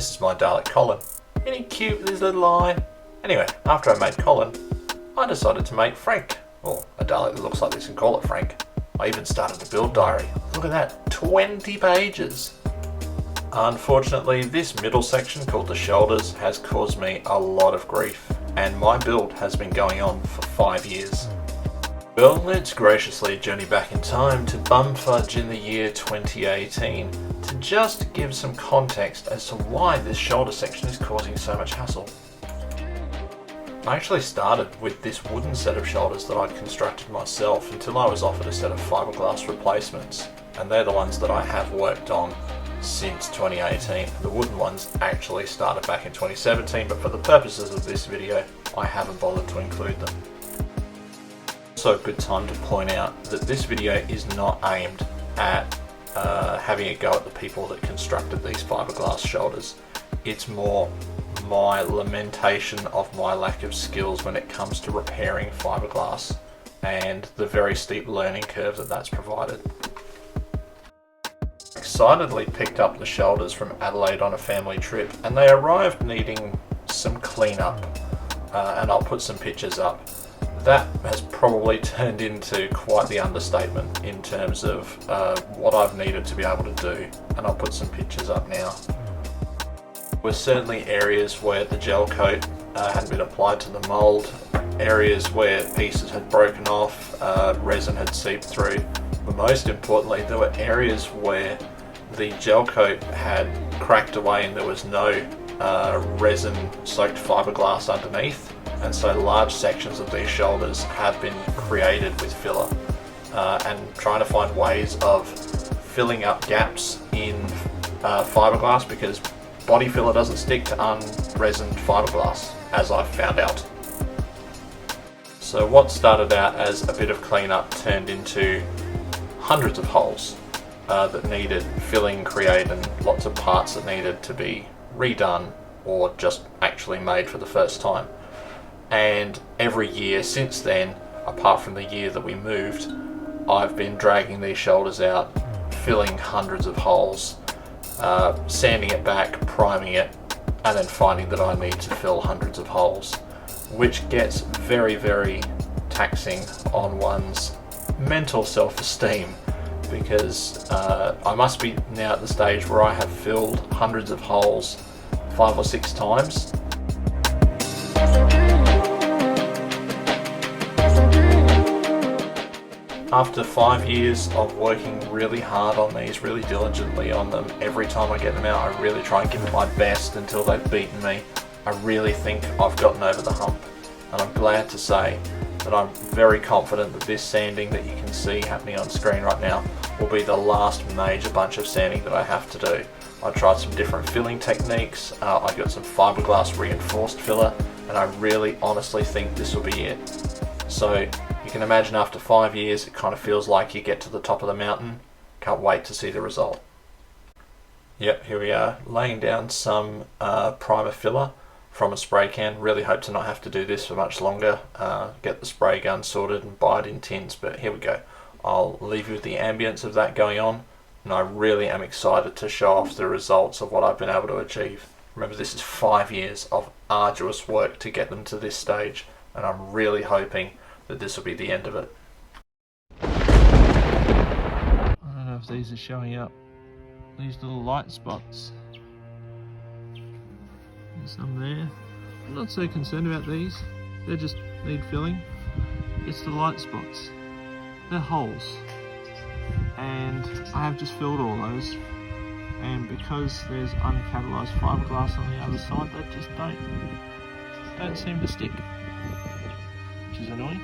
this is my Dalek Colin. Isn't he cute with his little eye? Anyway, after I made Colin, I decided to make Frank, or a Dalek that looks like this and call it Frank. I even started a build diary. Look at that, 20 pages! Unfortunately, this middle section called the shoulders has caused me a lot of grief, and my build has been going on for 5 years. Well, let's graciously journey back in time to bumfudge in the year 2018 to just give some context as to why this shoulder section is causing so much hassle. I actually started with this wooden set of shoulders that I'd constructed myself until I was offered a set of fiberglass replacements, and they're the ones that I have worked on since 2018. The wooden ones actually started back in 2017, but for the purposes of this video, I haven't bothered to include them. Also a good time to point out that this video is not aimed at having a go at the people that constructed these fiberglass shoulders. It's more my lamentation of my lack of skills when it comes to repairing fiberglass and the very steep learning curve that that's provided. Excitedly picked up the shoulders from Adelaide on a family trip, and they arrived needing some cleanup, and I'll put some pictures up. That has probably turned into quite the understatement in terms of what I've needed to be able to do, and I'll put some pictures up now. There were certainly areas where the gel coat hadn't been applied to the mould, areas where pieces had broken off, resin had seeped through, but most importantly there were areas where the gel coat had cracked away and there was no resin soaked fiberglass underneath. And so large sections of these shoulders have been created with filler, and trying to find ways of filling up gaps in fiberglass, because body filler doesn't stick to unresined fiberglass, as I've found out. So what started out as a bit of cleanup turned into hundreds of holes that needed filling created, and lots of parts that needed to be redone or just actually made for the first time. And every year since then, apart from the year that we moved, I've been dragging these shoulders out, filling hundreds of holes, sanding it back, priming it, and then finding that I need to fill hundreds of holes, which gets very, very taxing on one's mental self-esteem, because I must be now at the stage where I have filled hundreds of holes 5 or 6 times. After 5 years of working really hard on these, really diligently on them, every time I get them out I really try and give it my best until they've beaten me. I really think I've gotten over the hump, and I'm glad to say that I'm very confident that this sanding that you can see happening on screen right now will be the last major bunch of sanding that I have to do. I tried some different filling techniques, I got some fiberglass reinforced filler, and I really honestly think this will be it. So you can imagine after 5 years it kind of feels like you get to the top of the mountain. Can't wait to see the result. Yep, here we are, laying down some primer filler from a spray can. Really hope to not have to do this for much longer, get the spray gun sorted and buy it in tins, but here we go. I'll leave you with the ambience of that going on, and I really am excited to show off the results of what I've been able to achieve. Remember, this is 5 years of arduous work to get them to this stage, and I'm really hoping that this will be the end of it. I don't know if these are showing up, these little light spots. There's some there. I'm not so concerned about these, they just need filling. It's the light spots, they're holes, and I have just filled all those, and because there's uncatalyzed fiberglass on the other side, they just don't seem to stick, which is annoying.